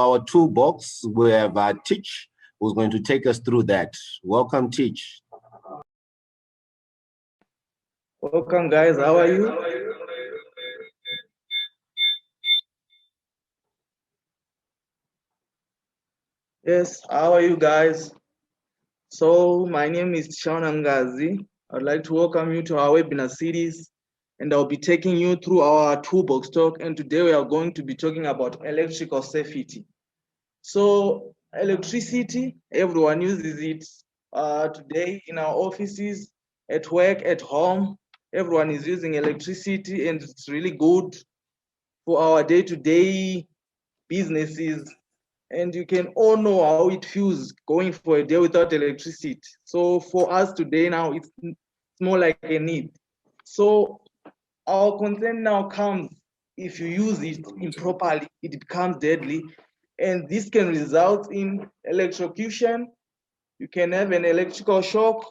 our toolbox, we have Teach, who's going to take us through that. Welcome, Teach. Welcome, guys. How are you? Yes, how are you guys? So, my name is Shaun Ngazi. I'd like to welcome you to our webinar series, and I'll be taking you through our toolbox talk. And today we are going to be talking about electrical safety. So, electricity, everyone uses it today in our offices, at work, at home. Everyone is using electricity, and it's really good for our day-to-day businesses. And you can all know how it feels going for a day without electricity. So for us today now, it's more like a need. So our concern now comes if you use it improperly, it becomes deadly. And this can result in electrocution. You can have an electrical shock,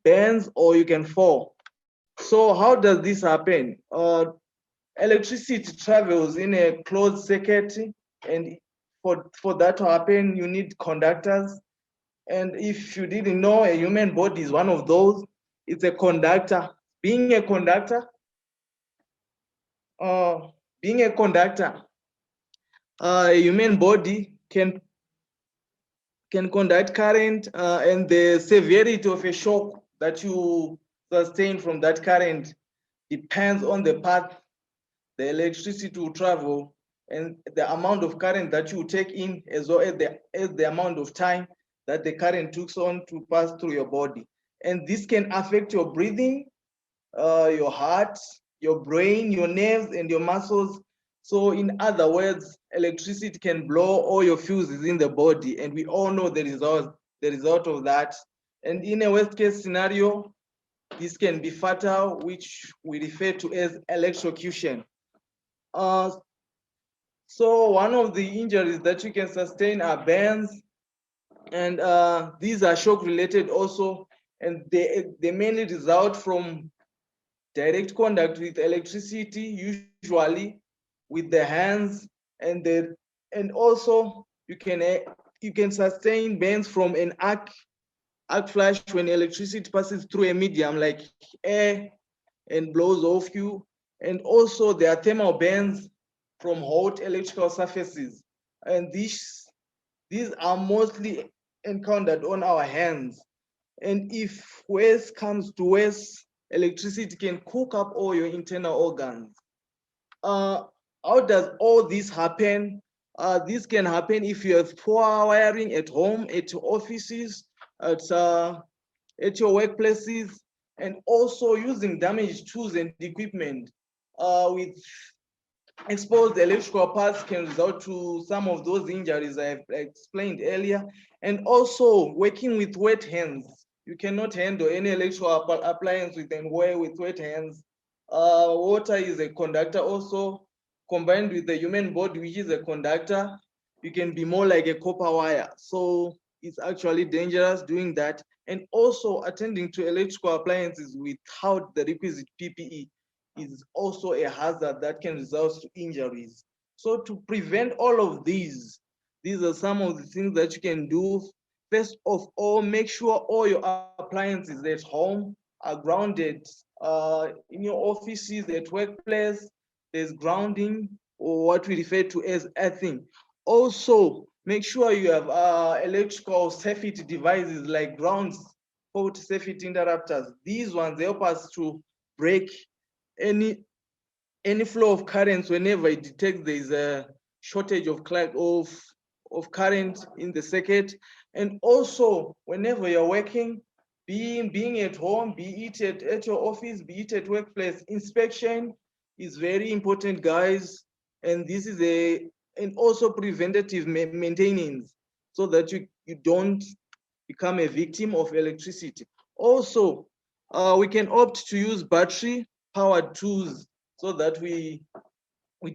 burns, or you can fall. So how does this happen? Electricity travels in a closed circuit, and for that to happen, you need conductors. And if you didn't know, a human body is one of those. It's a conductor. Being a conductor, uh, being a conductor, a human body can conduct current, and the severity of a shock that you sustain from that current depends on the path the electricity will travel and the amount of current that you take in, as well as the amount of time that the current took on to pass through your body. And this can affect your breathing, your heart, your brain, your nerves, and your muscles. So in other words, electricity can blow all your fuses in the body, and we all know the result of that. And in a worst case scenario, this can be fatal, which we refer to as electrocution. So one of the injuries that you can sustain are burns, and these are shock related also, and they mainly result from direct contact with electricity, usually with the hands, and also you can sustain burns from an arc flash when electricity passes through a medium like air and blows off you. And also there are thermal burns from hot electrical surfaces. And these are mostly encountered on our hands. And if worse comes to worse, electricity can cook up all your internal organs. How does all this happen? This can happen if you have poor wiring at home, at your offices, at your workplaces, and also using damaged tools and equipment with exposed electrical parts can result to some of those injuries I've explained earlier. And also working with wet hands. You cannot handle any electrical appliance with wet hands. Water is a conductor also, combined with the human body, which is a conductor. You can be more like a copper wire. So it's actually dangerous doing that. And also attending to electrical appliances without the requisite PPE is also a hazard that can result to injuries. So to prevent all of these are some of the things that you can do. First of all, make sure all your appliances at home are grounded. In your offices, at workplace, there's grounding, or what we refer to as earthing. Also, make sure you have electrical safety devices like ground fault safety interrupters. These ones help us to break any flow of currents whenever it detects there is a shortage of current in the circuit. And also whenever you're working, being at home, be it at your office, be it at workplace, inspection is very important, guys. And this is and also preventative maintenance, so that you don't become a victim of electricity. Also, we can opt to use battery powered tools so that we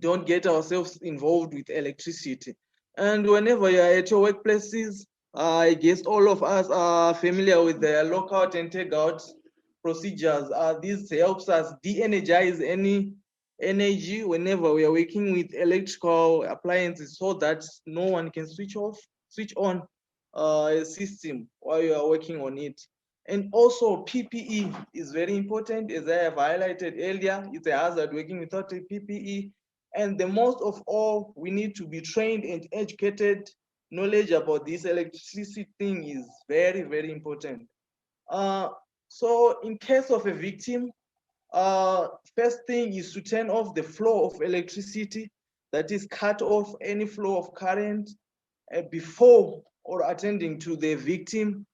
don't get ourselves involved with electricity. And whenever you're at your workplaces, I guess all of us are familiar with the lockout and takeout procedures. This helps us de-energize any energy whenever we are working with electrical appliances, so that no one can switch on a system while you are working on it. And also PPE is very important, as I have highlighted earlier. It's a hazard working without a PPE. And the most of all, we need to be trained and educated. Knowledge about this electricity thing is very, very important. So in case of a victim, first thing is to turn off the flow of electricity, that is cut off any flow of current before or attending to the victim.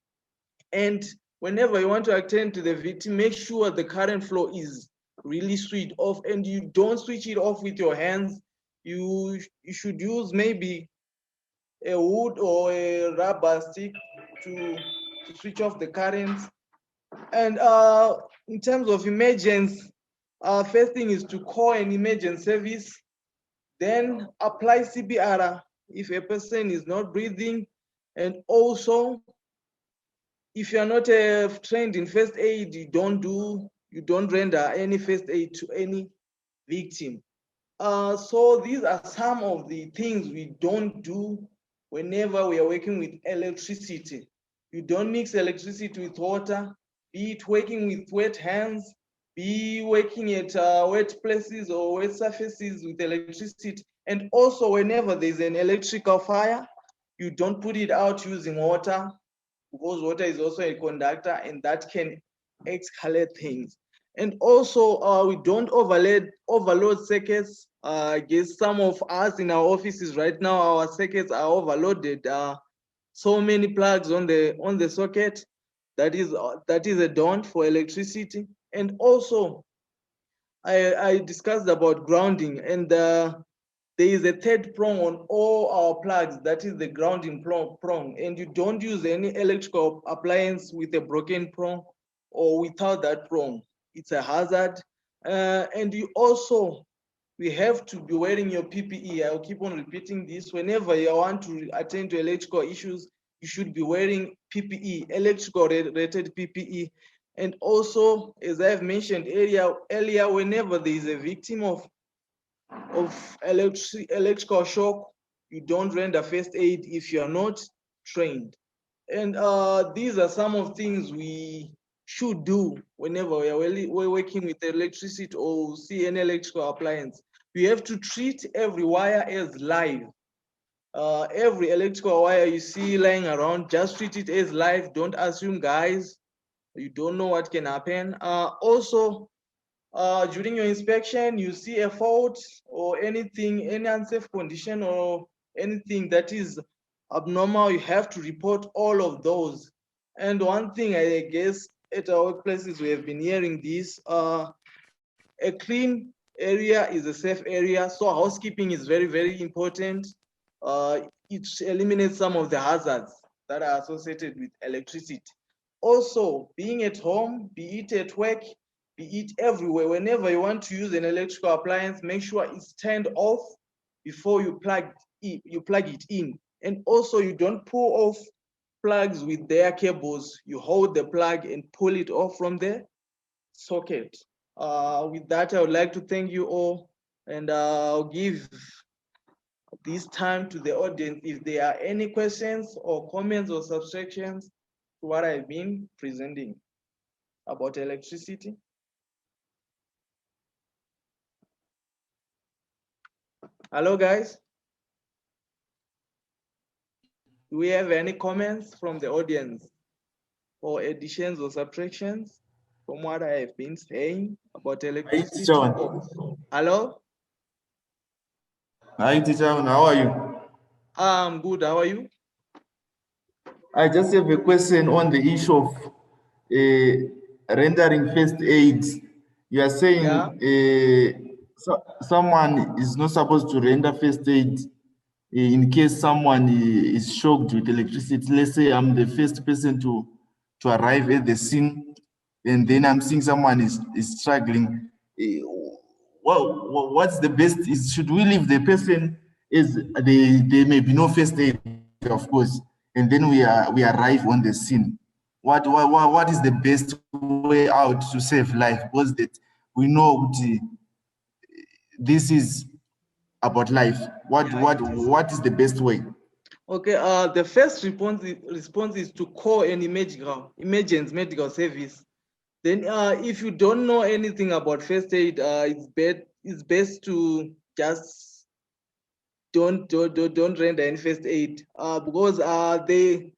And whenever you want to attend to the victim, make sure the current flow is really switched off, and you don't switch it off with your hands. You should use maybe a wood or a rubber stick to switch off the current. And in terms of emergency, first thing is to call an emergency service, then apply CPR if a person is not breathing. And also, if you are not trained in first aid, you don't render any first aid to any victim. So these are some of the things we don't do whenever we are working with electricity. You don't mix electricity with water, be it working with wet hands, be working at wet places or wet surfaces with electricity. And also whenever there's an electrical fire, you don't put it out using water, because water is also a conductor and that can escalate things. And also we don't overload circuits. I guess some of us in our offices right now, our circuits are overloaded. So many plugs on the socket. That is a don't for electricity. And also I discussed about grounding, and there is a third prong on all our plugs, that is the grounding prong. And you don't use any electrical appliance with a broken prong or without that prong. It's a hazard. And we have to be wearing your PPE. I'll keep on repeating this. Whenever you want to attend to electrical issues, you should be wearing PPE, electrical rated PPE. And also, as I've mentioned earlier, whenever there is a victim of electrical shock, you don't render first aid if you are not trained. And these are some of things we should do whenever we're working with electricity or see any electrical appliance. We have to treat every wire as live. Every electrical wire you see lying around, just treat it as live. Don't assume, guys. You don't know what can happen. Also, during your inspection, you see a fault or anything, any unsafe condition or anything that is abnormal, you have to report all of those. And one thing, I guess, at our workplaces, we have been hearing this, a clean area is a safe area. So housekeeping is very, very important. It eliminates some of the hazards that are associated with electricity. Also, being at home, be it at work, be it everywhere, whenever you want to use an electrical appliance, make sure it's turned off before you plug it in. And also, you don't pull off plugs with their cables. You hold the plug and pull it off from the socket. With that, I would like to thank you all, and I'll give this time to the audience if there are any questions or comments or subtractions to what I've been presenting about electricity. Hello, guys. Do we have any comments from the audience or additions or subtractions from what I have been saying about electricity? Hi, John. Hello? Hi, teacher. How are you? I'm good. How are you? I just have a question on the issue of rendering first aid. You are saying someone is not supposed to render first aid in case someone is shocked with electricity. Let's say I'm the first person to arrive at the scene, and then I'm seeing someone is struggling. What's the best? Should we leave the person as they may be no first aid, of course, and then we arrive on the scene? What is the best way out to save life? Because that we know this is about life? What is the best way? Okay, the first response is to call an emergency medical service. Then if you don't know anything about first aid, it's best to just don't render any first aid, because the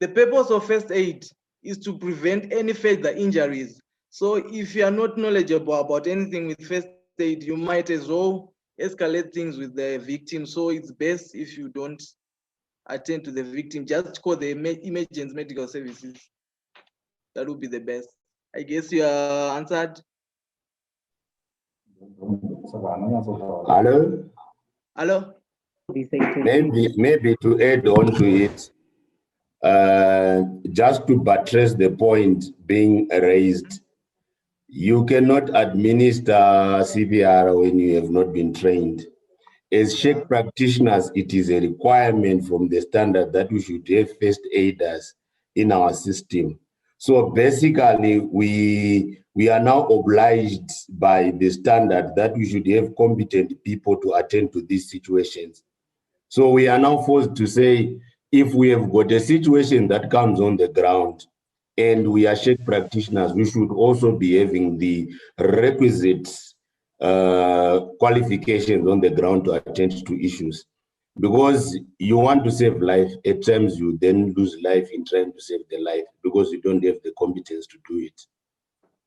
purpose of first aid is to prevent any further injuries. So if you are not knowledgeable about anything with first aid, you might as well escalate things with the victim. So it's best if you don't attend to the victim, just call the emergency medical services. That would be the best. I guess you are answered. Hello? Hello? Maybe to add on to it, just to buttress the point being raised, you cannot administer CPR when you have not been trained. As SHEC practitioners, it is a requirement from the standard that we should have first aiders in our system. So basically, we are now obliged by the standard that we should have competent people to attend to these situations. So we are now forced to say, if we have got a situation that comes on the ground and we are SHEC practitioners, we should also be having the requisite qualifications on the ground to attend to issues. Because you want to save life, at times you then lose life in trying to save the life because you don't have the competence to do it.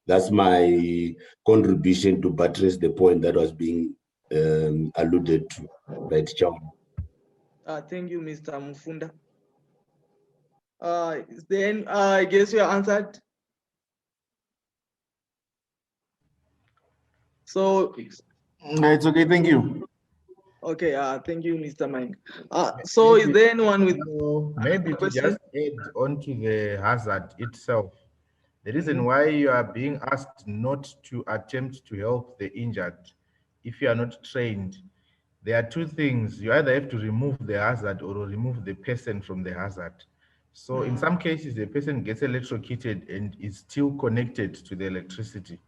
That's my contribution to buttress the point that was being alluded to by Chairman. Thank you, Mr. Mufunda. Then I guess you are answered. So It's okay, thank you. okay, thank you, Mr. Mike. So is there anyone with maybe to just add on to the hazard itself? The reason why you are being asked not to attempt to help the injured if you are not trained, there are two things. You either have to remove the hazard or remove the person from the hazard. So in some cases, the person gets electrocuted and is still connected to the electricity.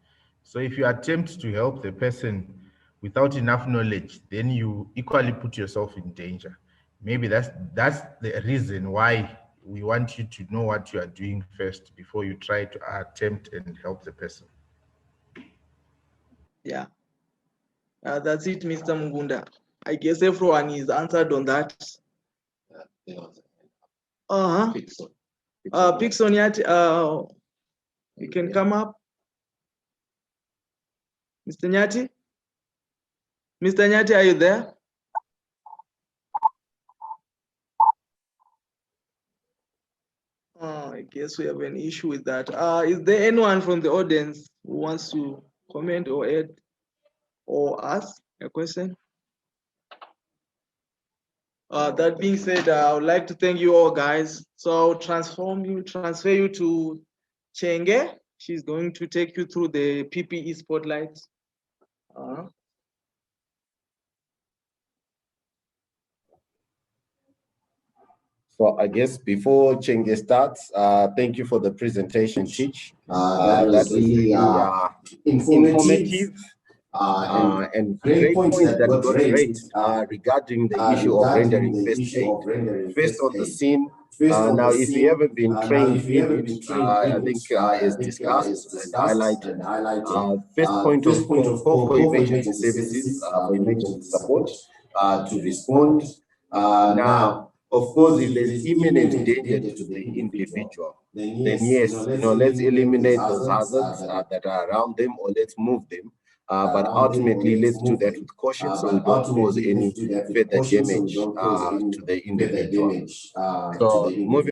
So if you attempt to help the person without enough knowledge, then you equally put yourself in danger. Maybe that's the reason why we want you to know what you are doing first before you try to attempt and help the person. Yeah, that's it, Mr. Mugunda. I guess everyone is answered on that. Pixon yet, you can come up. Mr. Nyati? Mr. Nyati, are you there? I guess we have an issue with that. Is there anyone from the audience who wants to comment or add or ask a question? That being said, I would like to thank you all, guys. So I'll transfer you to Chenge. She's going to take you through the PPE spotlight. So I guess before Chenge starts, thank you for the presentation, Teach. That was really informative and great points that got raised regarding the issue of rendering first aid. First on the scene, now if you haven't been trained in it, I think as discussed and highlighted, first point of call for emergency services, for emergency support to respond. Now, of course, if there's imminent danger to the individual, then yes, let's eliminate those hazards that are around them, or let's move them. But ultimately, let's do that with caution so we don't cause any further damage to the individual. So moving